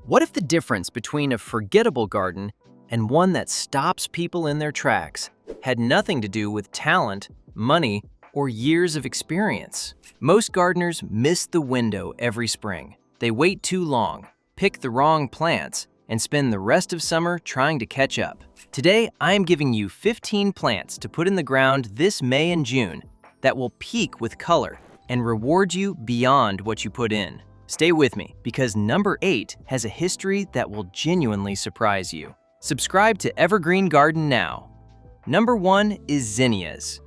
What if the difference between a forgettable garden and one that stops people in their tracks had nothing to do with talent, money, or years of experience? Most gardeners miss the window every spring. They wait too long, pick the wrong plants, and spend the rest of summer trying to catch up. Today, I am giving you 15 plants to put in the ground this May and June that will peak with color and reward you beyond what you put in. Stay with me, because number 8 has a history that will genuinely surprise you. Subscribe to Evergreen Garden now. Number 1 is zinnias.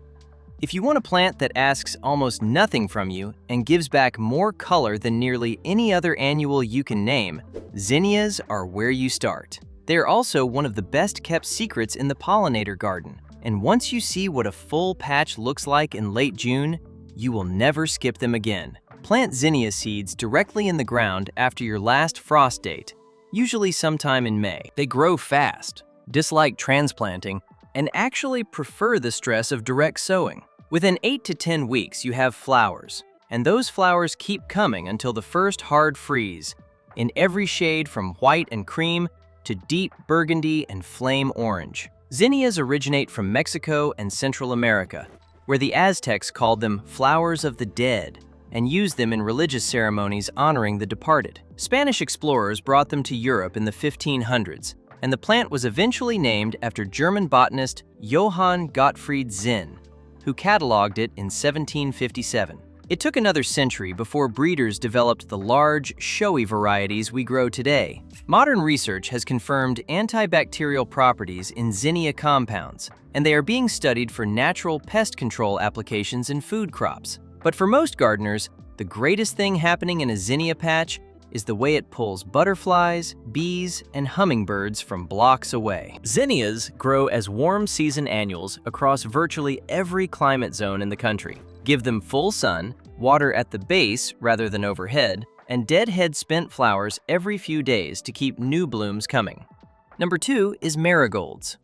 If you want a plant that asks almost nothing from you and gives back more color than nearly any other annual you can name, zinnias are where you start. They are also one of the best-kept secrets in the Pollinator garden, and once you see what a full patch looks like in late June, you will never skip them again. Plant zinnia seeds directly in the ground after your last frost date, usually sometime in May. They grow fast, dislike transplanting, and actually prefer the stress of direct sowing. Within 8 to 10 weeks, you have flowers, and those flowers keep coming until the first hard freeze, in every shade from white and cream to deep burgundy and flame orange. Zinnias originate from Mexico and Central America, where the Aztecs called them flowers of the dead and used them in religious ceremonies honoring the departed. Spanish explorers brought them to Europe in the 1500s, and the plant was eventually named after German botanist Johann Gottfried Zinn, who cataloged it in 1757. It took another century before breeders developed the large, showy varieties we grow today. Modern research has confirmed antibacterial properties in zinnia compounds, and they are being studied for natural pest control applications in food crops. But for most gardeners, the greatest thing happening in a zinnia patch is the way it pulls butterflies, bees, and hummingbirds from blocks away. Zinnias grow as warm season annuals across virtually every climate zone in the country. Give them full sun, water at the base rather than overhead, and deadhead spent flowers every few days to keep new blooms coming. Number 2 is marigolds.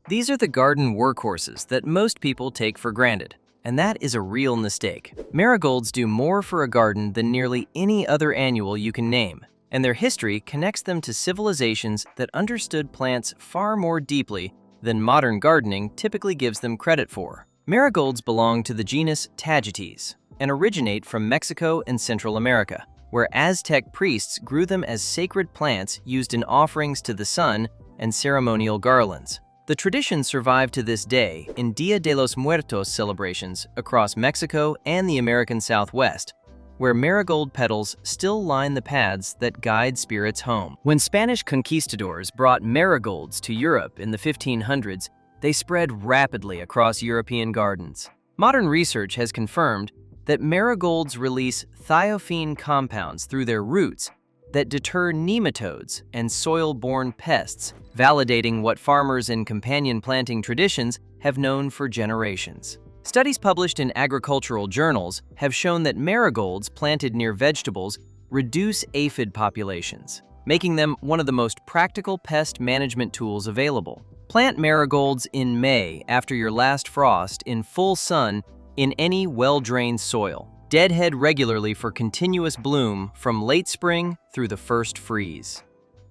These are the garden workhorses that most people take for granted, and that is a real mistake. Marigolds do more for a garden than nearly any other annual you can name, and their history connects them to civilizations that understood plants far more deeply than modern gardening typically gives them credit for. Marigolds belong to the genus Tagetes and originate from Mexico and Central America, where Aztec priests grew them as sacred plants used in offerings to the sun and ceremonial garlands. The tradition survived to this day in Dia de los Muertos celebrations across Mexico and the American Southwest, where marigold petals still line the paths that guide spirits home. When Spanish conquistadors brought marigolds to Europe in the 1500s, they spread rapidly across European gardens. Modern research has confirmed that marigolds release thiophene compounds through their roots that deter nematodes and soil-borne pests, validating what farmers in companion planting traditions have known for generations. Studies published in agricultural journals have shown that marigolds planted near vegetables reduce aphid populations, making them one of the most practical pest management tools available. Plant marigolds in May after your last frost in full sun in any well-drained soil. Deadhead regularly for continuous bloom from late spring through the first freeze.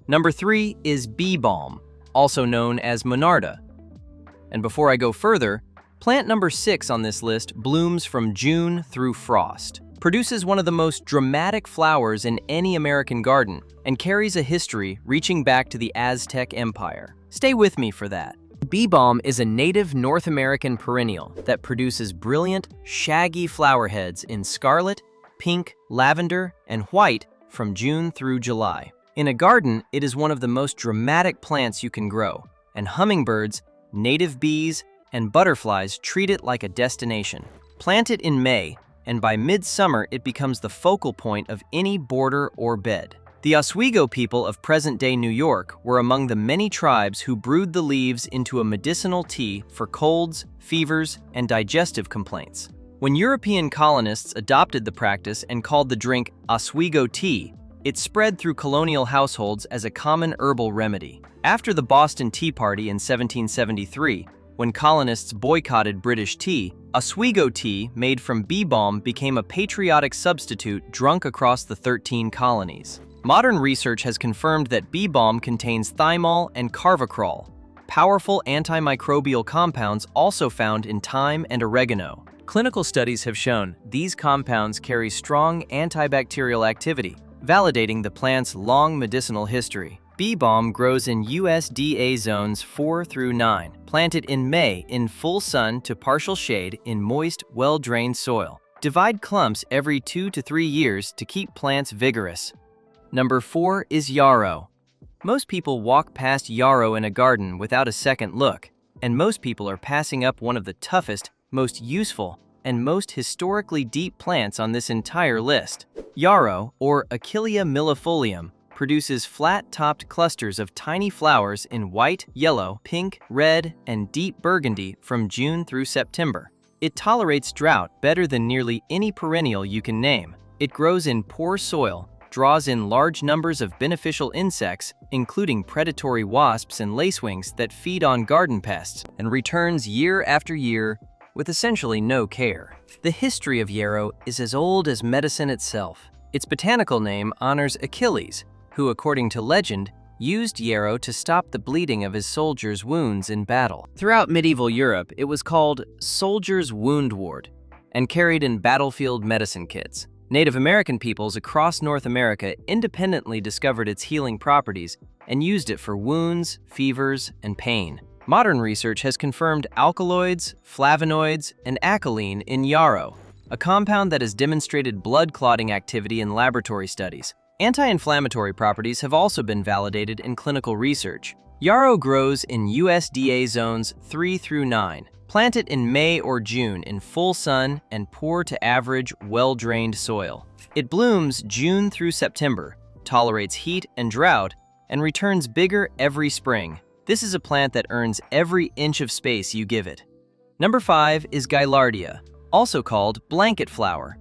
Number 3 is bee balm, also known as monarda. And before I go further, plant number 6 on this list blooms from June through frost, produces one of the most dramatic flowers in any American garden, and carries a history reaching back to the Aztec Empire. Stay with me for that. Bee balm is a native North American perennial that produces brilliant, shaggy flower heads in scarlet, pink, lavender, and white from June through July. In a garden, it is one of the most dramatic plants you can grow, and hummingbirds, native bees, and butterflies treat it like a destination. Plant it in May, and by midsummer it becomes the focal point of any border or bed. The Oswego people of present-day New York were among the many tribes who brewed the leaves into a medicinal tea for colds, fevers, and digestive complaints. When European colonists adopted the practice and called the drink Oswego tea, it spread through colonial households as a common herbal remedy. After the Boston Tea Party in 1773, when colonists boycotted British tea, Oswego tea made from bee balm became a patriotic substitute drunk across the 13 colonies. Modern research has confirmed that bee balm contains thymol and carvacrol, powerful antimicrobial compounds also found in thyme and oregano. Clinical studies have shown these compounds carry strong antibacterial activity, validating the plant's long medicinal history. Bee balm grows in USDA zones 4 through 9, planted in May in full sun to partial shade in moist, well-drained soil. Divide clumps every 2 to 3 years to keep plants vigorous. Number 4 is yarrow. Most people walk past yarrow in a garden without a second look, and most people are passing up one of the toughest, most useful, and most historically deep plants on this entire list. Yarrow, or Achillea millefolium, produces flat-topped clusters of tiny flowers in white, yellow, pink, red, and deep burgundy from June through September. It tolerates drought better than nearly any perennial you can name. It grows in poor soil, draws in large numbers of beneficial insects, including predatory wasps and lacewings that feed on garden pests, and returns year after year with essentially no care. The history of yarrow is as old as medicine itself. Its botanical name honors Achilles, who, according to legend, used yarrow to stop the bleeding of his soldiers' wounds in battle. Throughout medieval Europe, it was called soldier's woundwort and carried in battlefield medicine kits. Native American peoples across North America independently discovered its healing properties and used it for wounds, fevers, and pain. Modern research has confirmed alkaloids, flavonoids, and acrolein in yarrow, a compound that has demonstrated blood clotting activity in laboratory studies. Anti-inflammatory properties have also been validated in clinical research. Yarrow grows in USDA zones 3 through 9. Plant it in May or June in full sun and poor to average, well-drained soil. It blooms June through September, tolerates heat and drought, and returns bigger every spring. This is a plant that earns every inch of space you give it. Number 5 is gaillardia, also called blanket flower,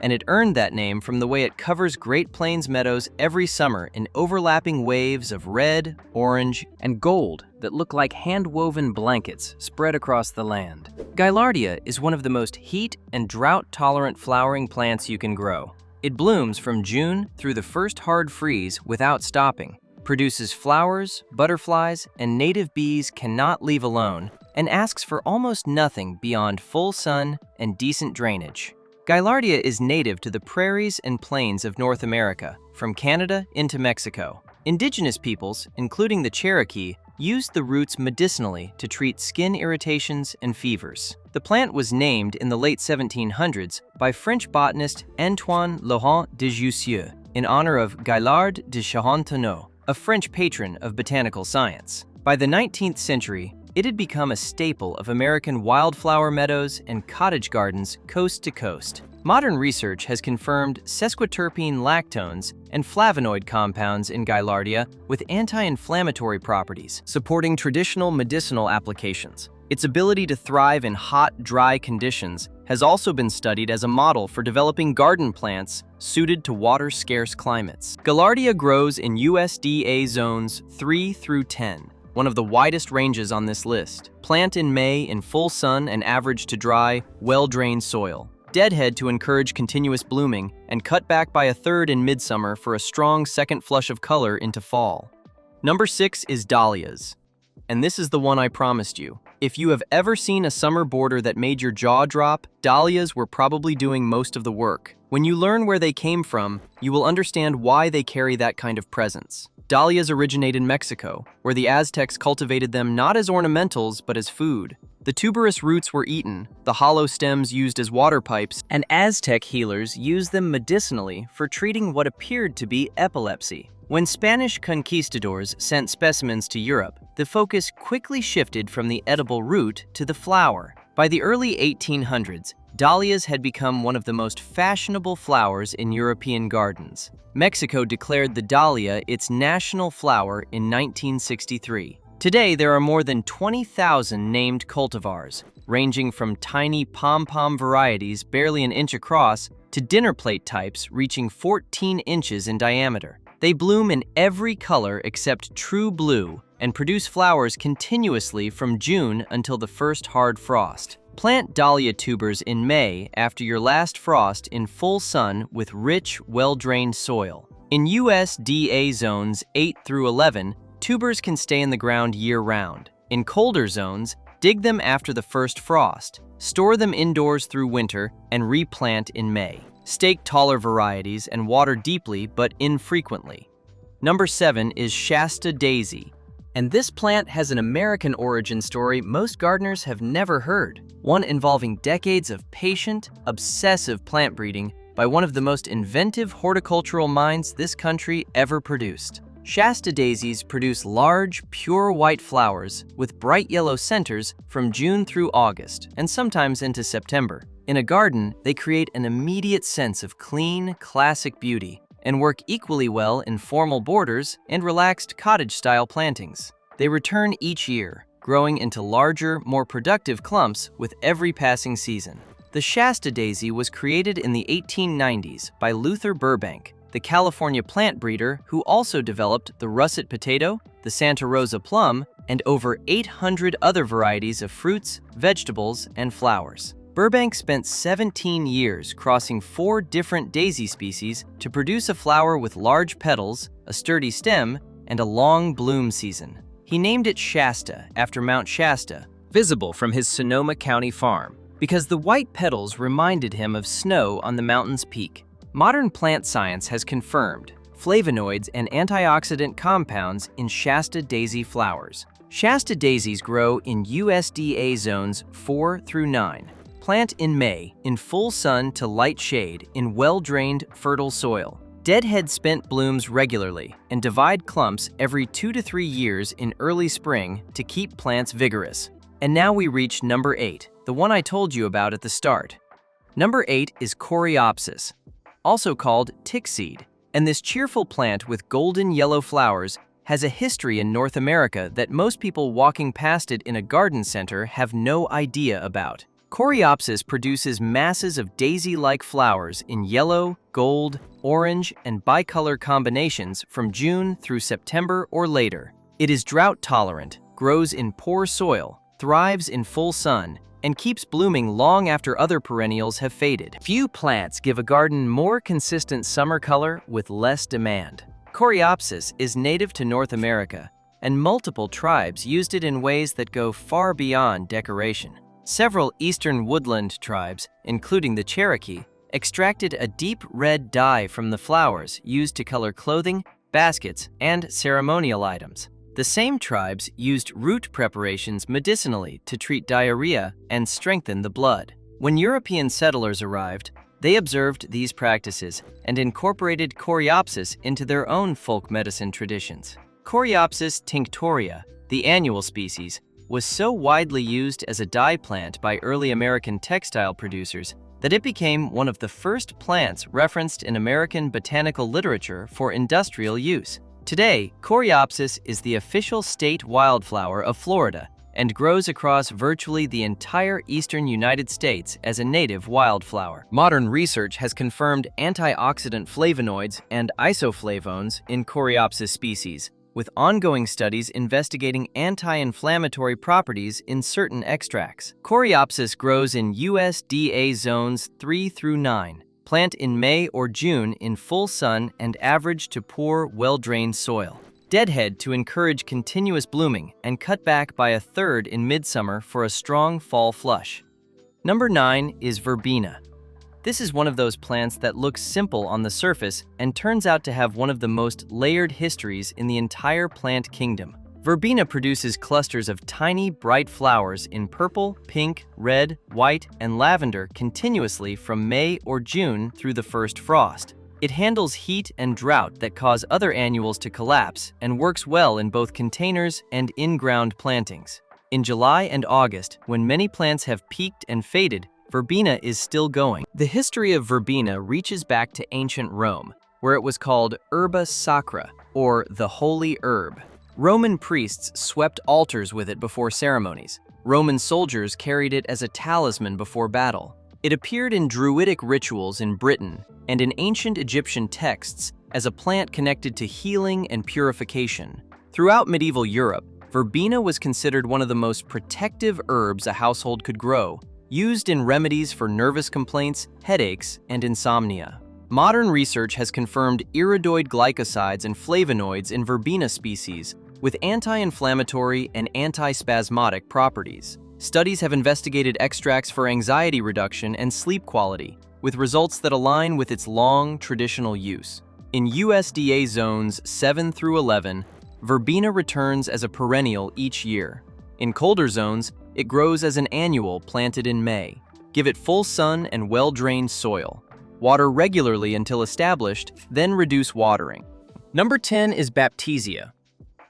and it earned that name from the way it covers Great Plains meadows every summer in overlapping waves of red, orange, and gold that look like hand-woven blankets spread across the land. Gaillardia is one of the most heat and drought-tolerant flowering plants you can grow. It blooms from June through the first hard freeze without stopping, produces flowers, butterflies, and native bees cannot leave alone, and asks for almost nothing beyond full sun and decent drainage. Gaillardia is native to the prairies and plains of North America, from Canada into Mexico. Indigenous peoples, including the Cherokee, used the roots medicinally to treat skin irritations and fevers. The plant was named in the late 1700s by French botanist Antoine Laurent de Jussieu in honor of Gaillard de Charentonneau, a French patron of botanical science. By the 19th century, it had become a staple of American wildflower meadows and cottage gardens coast to coast. Modern research has confirmed sesquiterpene lactones and flavonoid compounds in gaillardia with anti-inflammatory properties, supporting traditional medicinal applications. Its ability to thrive in hot, dry conditions has also been studied as a model for developing garden plants suited to water-scarce climates. Gaillardia grows in USDA zones 3 through 10. One of the widest ranges on this list. Plant in May in full sun and average to dry, well-drained soil. Deadhead to encourage continuous blooming, and cut back by a third in midsummer for a strong second flush of color into fall. Number 6 is dahlias. And this is the one I promised you. If you have ever seen a summer border that made your jaw drop, dahlias were probably doing most of the work. When you learn where they came from, you will understand why they carry that kind of presence. Dahlias originate in Mexico, where the Aztecs cultivated them not as ornamentals but as food. The tuberous roots were eaten, the hollow stems used as water pipes, and Aztec healers used them medicinally for treating what appeared to be epilepsy. When Spanish conquistadors sent specimens to Europe, the focus quickly shifted from the edible root to the flower. By the early 1800s, dahlias had become one of the most fashionable flowers in European gardens. Mexico declared the dahlia its national flower in 1963. Today, there are more than 20,000 named cultivars, ranging from tiny pom-pom varieties barely an inch across to dinner plate types reaching 14 inches in diameter. They bloom in every color except true blue and produce flowers continuously from June until the first hard frost. Plant dahlia tubers in May after your last frost in full sun with rich, well-drained soil. In USDA zones 8 through 11, tubers can stay in the ground year-round. In colder zones, dig them after the first frost, store them indoors through winter, and replant in May. Stake taller varieties and water deeply but infrequently. Number 7 is Shasta daisy. And this plant has an American origin story most gardeners have never heard, one involving decades of patient, obsessive plant breeding by one of the most inventive horticultural minds this country ever produced. Shasta daisies produce large, pure white flowers with bright yellow centers from June through August, and sometimes into September. In a garden, they create an immediate sense of clean, classic beauty, and work equally well in formal borders and relaxed cottage-style plantings. They return each year, growing into larger, more productive clumps with every passing season. The Shasta daisy was created in the 1890s by Luther Burbank, the California plant breeder who also developed the russet potato, the Santa Rosa plum, and over 800 other varieties of fruits, vegetables, and flowers. Burbank spent 17 years crossing 4 different daisy species to produce a flower with large petals, a sturdy stem, and a long bloom season. He named it Shasta after Mount Shasta, visible from his Sonoma County farm, because the white petals reminded him of snow on the mountain's peak. Modern plant science has confirmed flavonoids and antioxidant compounds in Shasta daisy flowers. Shasta daisies grow in USDA zones 4 through 9. Plant in May, in full sun to light shade, in well-drained, fertile soil. Deadhead spent blooms regularly and divide clumps every 2 to 3 years in early spring to keep plants vigorous. And now we reach number 8, the one I told you about at the start. Number 8 is coreopsis, also called tick seed, and this cheerful plant with golden yellow flowers has a history in North America that most people walking past it in a garden center have no idea about. Coreopsis produces masses of daisy-like flowers in yellow, gold, orange, and bicolor combinations from June through September or later. It is drought-tolerant, grows in poor soil, thrives in full sun, and keeps blooming long after other perennials have faded. Few plants give a garden more consistent summer color with less demand. Coreopsis is native to North America, and multiple tribes used it in ways that go far beyond decoration. Several eastern woodland tribes, including the Cherokee, extracted a deep red dye from the flowers used to color clothing, baskets, and ceremonial items. The same tribes used root preparations medicinally to treat diarrhea and strengthen the blood. When European settlers arrived, they observed these practices and incorporated coreopsis into their own folk medicine traditions. Coreopsis tinctoria, the annual species, was so widely used as a dye plant by early American textile producers that it became one of the first plants referenced in American botanical literature for industrial use. Today, coreopsis is the official state wildflower of Florida and grows across virtually the entire eastern United States as a native wildflower. Modern research has confirmed antioxidant flavonoids and isoflavones in coreopsis species, with ongoing studies investigating anti-inflammatory properties in certain extracts. Coreopsis grows in USDA zones 3 through 9. Plant in May or June in full sun and average to poor, well-drained soil. Deadhead to encourage continuous blooming and cut back by a third in midsummer for a strong fall flush. Number 9 is verbena. This is one of those plants that looks simple on the surface and turns out to have one of the most layered histories in the entire plant kingdom. Verbena produces clusters of tiny, bright flowers in purple, pink, red, white, and lavender continuously from May or June through the first frost. It handles heat and drought that cause other annuals to collapse and works well in both containers and in-ground plantings. In July and August, when many plants have peaked and faded, verbena is still going. The history of verbena reaches back to ancient Rome, where it was called herba sacra, or the holy herb. Roman priests swept altars with it before ceremonies. Roman soldiers carried it as a talisman before battle. It appeared in Druidic rituals in Britain and in ancient Egyptian texts as a plant connected to healing and purification. Throughout medieval Europe, verbena was considered one of the most protective herbs a household could grow, used in remedies for nervous complaints, headaches, and insomnia. Modern research has confirmed iridoid glycosides and flavonoids in verbena species with anti-inflammatory and antispasmodic properties. Studies have investigated extracts for anxiety reduction and sleep quality, with results that align with its long, traditional use. In USDA zones 7 through 11, verbena returns as a perennial each year. In colder zones, it grows as an annual planted in May. Give it full sun and well-drained soil. Water regularly until established, then reduce watering. Number 10 is baptisia,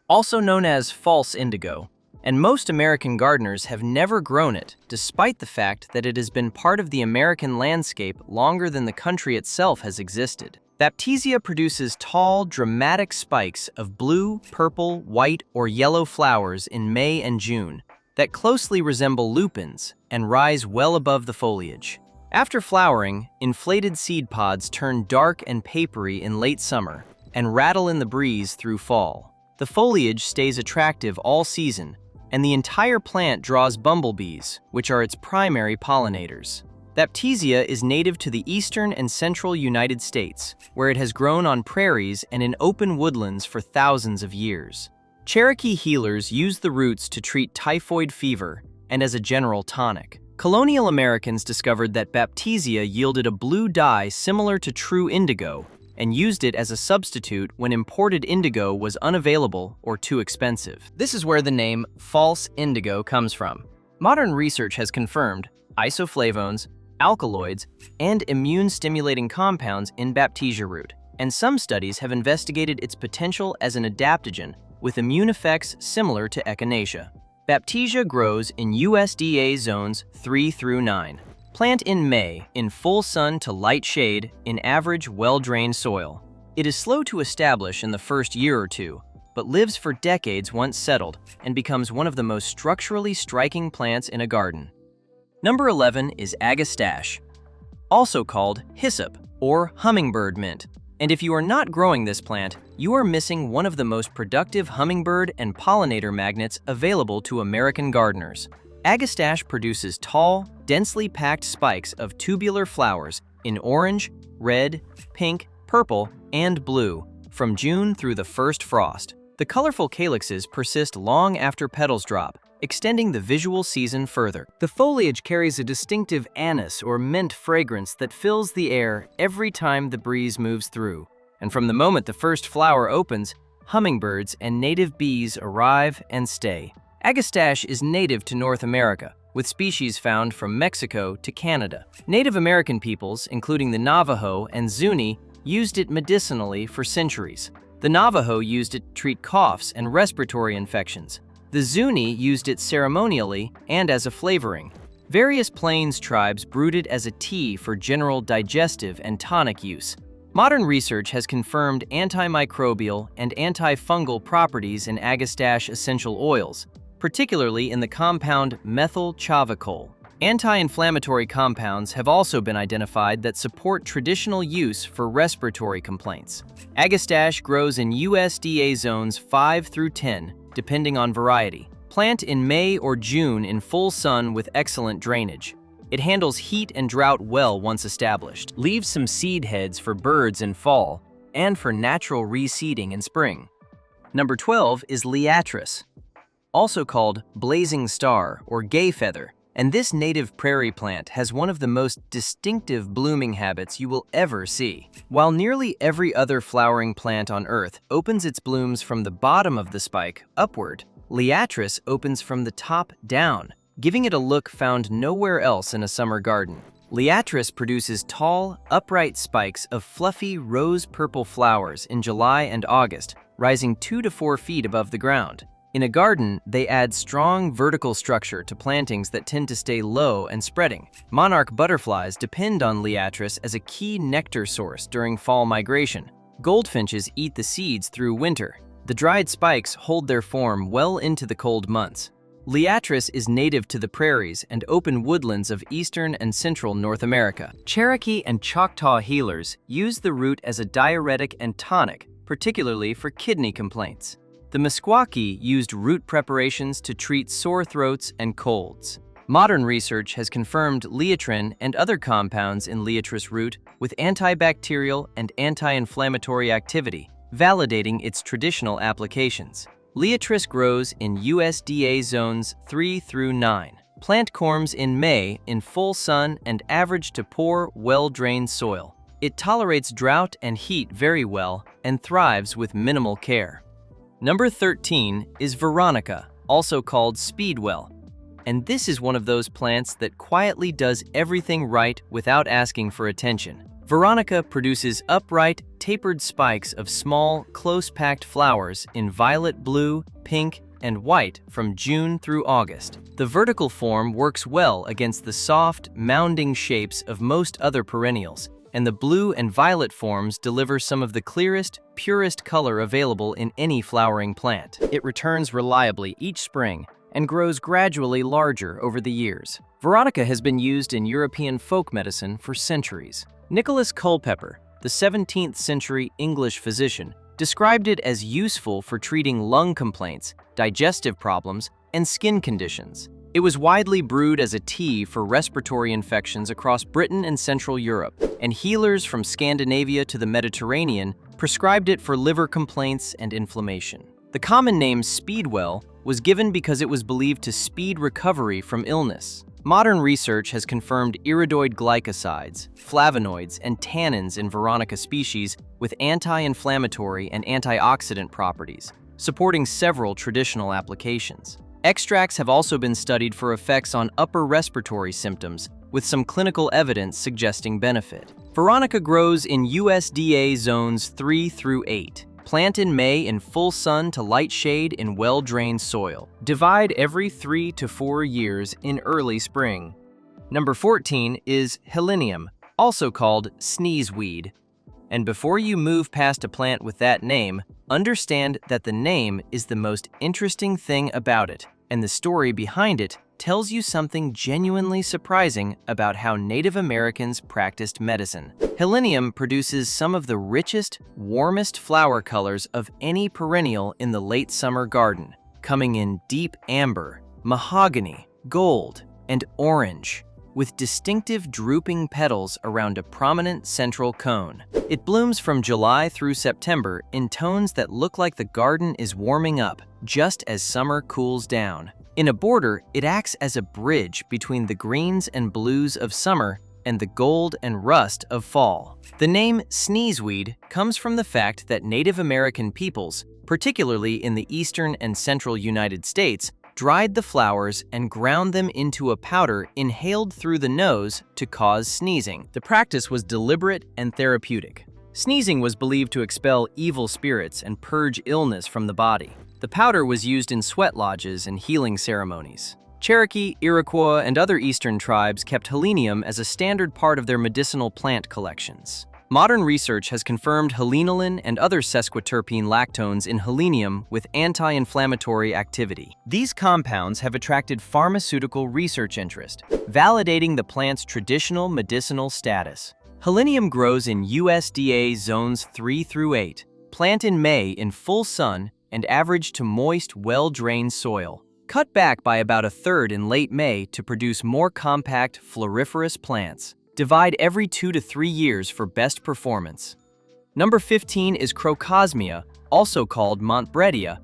also known as false indigo, and most American gardeners have never grown it, despite the fact that it has been part of the American landscape longer than the country itself has existed. Baptisia produces tall, dramatic spikes of blue, purple, white, or yellow flowers in May and June that closely resemble lupins and rise well above the foliage. After flowering, inflated seed pods turn dark and papery in late summer and rattle in the breeze through fall. The foliage stays attractive all season, and the entire plant draws bumblebees, which are its primary pollinators. Baptisia is native to the eastern and central United States, where it has grown on prairies and in open woodlands for thousands of years. Cherokee healers use the roots to treat typhoid fever and as a general tonic. Colonial Americans discovered that baptisia yielded a blue dye similar to true indigo and used it as a substitute when imported indigo was unavailable or too expensive. This is where the name false indigo comes from. Modern research has confirmed isoflavones, alkaloids, and immune-stimulating compounds in baptisia root, and some studies have investigated its potential as an adaptogen with immune effects similar to echinacea. Baptisia grows in USDA zones 3 through 9. Plant in May, in full sun to light shade, in average, well-drained soil. It is slow to establish in the first year or two, but lives for decades once settled and becomes one of the most structurally striking plants in a garden. Number 11 is agastache, also called hyssop or hummingbird mint. And if you are not growing this plant, you are missing one of the most productive hummingbird and pollinator magnets available to American gardeners. Agastache produces tall, densely packed spikes of tubular flowers in orange, red, pink, purple, and blue from June through the first frost. The colorful calyxes persist long after petals drop, extending the visual season further. The foliage carries a distinctive anise or mint fragrance that fills the air every time the breeze moves through. And from the moment the first flower opens, hummingbirds and native bees arrive and stay. Agastache is native to North America, with species found from Mexico to Canada. Native American peoples, including the Navajo and Zuni, used it medicinally for centuries. The Navajo used it to treat coughs and respiratory infections. The Zuni used it ceremonially and as a flavoring. Various Plains tribes brewed it as a tea for general digestive and tonic use. Modern research has confirmed antimicrobial and antifungal properties in agastache essential oils, particularly in the compound methyl chavicol. Anti-inflammatory compounds have also been identified that support traditional use for respiratory complaints. Agastache grows in USDA zones 5 through 10, depending on variety. Plant in May or June in full sun with excellent drainage. It handles heat and drought well once established. Leaves some seed heads for birds in fall and for natural reseeding in spring. Number 12 is liatris, also called blazing star or gay feather. And this native prairie plant has one of the most distinctive blooming habits you will ever see. While nearly every other flowering plant on Earth opens its blooms from the bottom of the spike upward, liatris opens from the top down, giving it a look found nowhere else in a summer garden. Liatris produces tall, upright spikes of fluffy rose-purple flowers in July and August, rising 2 to 4 feet above the ground. In a garden, they add strong vertical structure to plantings that tend to stay low and spreading. Monarch butterflies depend on liatris as a key nectar source during fall migration. Goldfinches eat the seeds through winter. The dried spikes hold their form well into the cold months. Liatris is native to the prairies and open woodlands of eastern and central North America. Cherokee and Choctaw healers use the root as a diuretic and tonic, particularly for kidney complaints. The Meskwaki used root preparations to treat sore throats and colds. Modern research has confirmed liatrin and other compounds in liatris root with antibacterial and anti-inflammatory activity, validating its traditional applications. Liatris grows in USDA zones 3 through 9. Plant corms in May in full sun and average to poor, well-drained soil. It tolerates drought and heat very well and thrives with minimal care. Number 13 is veronica, also called speedwell. And this is one of those plants that quietly does everything right without asking for attention. Veronica produces upright, tapered spikes of small, close-packed flowers in violet, blue, pink, and white from June through August. The vertical form works well against the soft, mounding shapes of most other perennials, and the blue and violet forms deliver some of the clearest, purest color available in any flowering plant. It returns reliably each spring and grows gradually larger over the years. Veronica has been used in European folk medicine for centuries. Nicholas Culpeper, the 17th century English physician, described it as useful for treating lung complaints, digestive problems, and skin conditions. It was widely brewed as a tea for respiratory infections across Britain and Central Europe, and healers from Scandinavia to the Mediterranean prescribed it for liver complaints and inflammation. The common name speedwell was given because it was believed to speed recovery from illness. Modern research has confirmed iridoid glycosides, flavonoids, and tannins in veronica species with anti-inflammatory and antioxidant properties, supporting several traditional applications. Extracts have also been studied for effects on upper respiratory symptoms, with some clinical evidence suggesting benefit. Veronica grows in USDA zones 3 through 8. Plant in May in full sun to light shade in well-drained soil. Divide every 3 to 4 years in early spring. Number 14 is helenium, also called sneezeweed. And before you move past a plant with that name, understand that the name is the most interesting thing about it, and the story behind it tells you something genuinely surprising about how Native Americans practiced medicine. Helenium produces some of the richest, warmest flower colors of any perennial in the late summer garden, coming in deep amber, mahogany, gold, and orange, with distinctive drooping petals around a prominent central cone. It blooms from July through September in tones that look like the garden is warming up just as summer cools down. In a border, it acts as a bridge between the greens and blues of summer and the gold and rust of fall. The name sneezeweed comes from the fact that Native American peoples, particularly in the eastern and central United States, dried the flowers and ground them into a powder inhaled through the nose to cause sneezing. The practice was deliberate and therapeutic. Sneezing was believed to expel evil spirits and purge illness from the body. The powder was used in sweat lodges and healing ceremonies. Cherokee, Iroquois, and other eastern tribes kept helenium as a standard part of their medicinal plant collections. Modern research has confirmed helenoline and other sesquiterpene lactones in helenium with anti-inflammatory activity. These compounds have attracted pharmaceutical research interest, validating the plant's traditional medicinal status. Helenium grows in USDA zones 3 through 8. Plant in May in full sun and average to moist, well-drained soil. Cut back by about a third in late May to produce more compact, floriferous plants. Divide every 2 to 3 years for best performance. Number 15 is crocosmia, also called montbredia,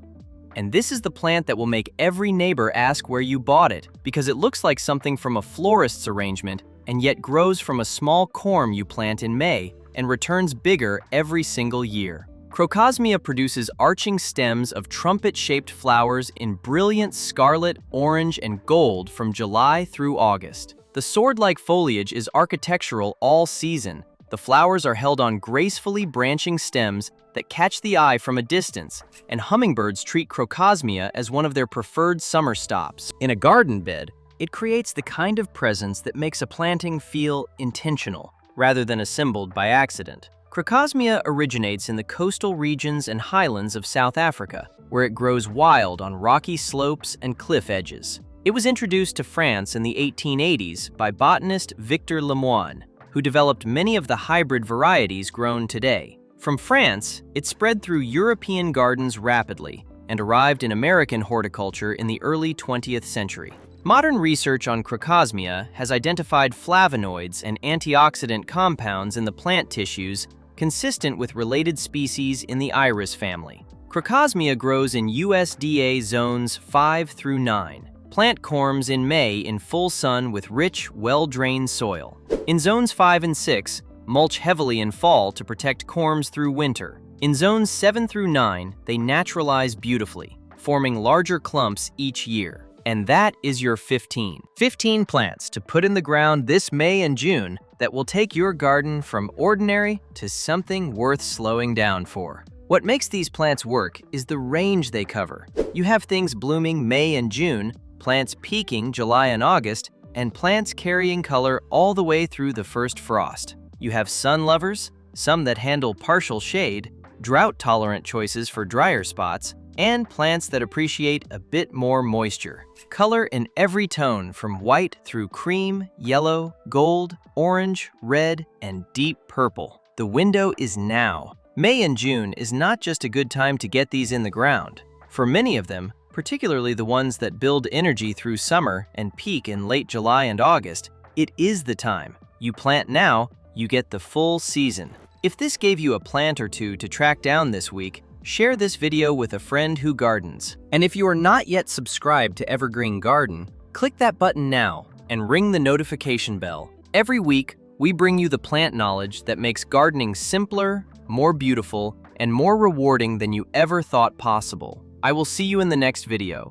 and this is the plant that will make every neighbor ask where you bought it because it looks like something from a florist's arrangement and yet grows from a small corm you plant in May and returns bigger every single year. Crocosmia produces arching stems of trumpet-shaped flowers in brilliant scarlet, orange, and gold from July through August. The sword-like foliage is architectural all season. The flowers are held on gracefully branching stems that catch the eye from a distance, and hummingbirds treat crocosmia as one of their preferred summer stops. In a garden bed, it creates the kind of presence that makes a planting feel intentional, rather than assembled by accident. Crocosmia originates in the coastal regions and highlands of South Africa, where it grows wild on rocky slopes and cliff edges. It was introduced to France in the 1880s by botanist Victor Lemoine, who developed many of the hybrid varieties grown today. From France, it spread through European gardens rapidly and arrived in American horticulture in the early 20th century. Modern research on crocosmia has identified flavonoids and antioxidant compounds in the plant tissues consistent with related species in the iris family. Crocosmia grows in USDA zones 5 through 9. Plant corms in May in full sun with rich, well-drained soil. In zones 5 and 6, mulch heavily in fall to protect corms through winter. In zones 7 through 9, they naturalize beautifully, forming larger clumps each year. And that is your 15 plants to put in the ground this May and June that will take your garden from ordinary to something worth slowing down for. What makes these plants work is the range they cover. You have things blooming May and June, plants peaking July and August, and plants carrying color all the way through the first frost. You have sun lovers, some that handle partial shade, drought-tolerant choices for drier spots, and plants that appreciate a bit more moisture. Color in every tone from white through cream, yellow, gold, orange, red, and deep purple. The window is now. May and June is not just a good time to get these in the ground. For many of them, particularly the ones that build energy through summer and peak in late July and August, it is the time. You plant now, you get the full season. If this gave you a plant or two to track down this week, share this video with a friend who gardens. And if you are not yet subscribed to Evergreen Garden, click that button now and ring the notification bell. Every week, we bring you the plant knowledge that makes gardening simpler, more beautiful, and more rewarding than you ever thought possible. I will see you in the next video.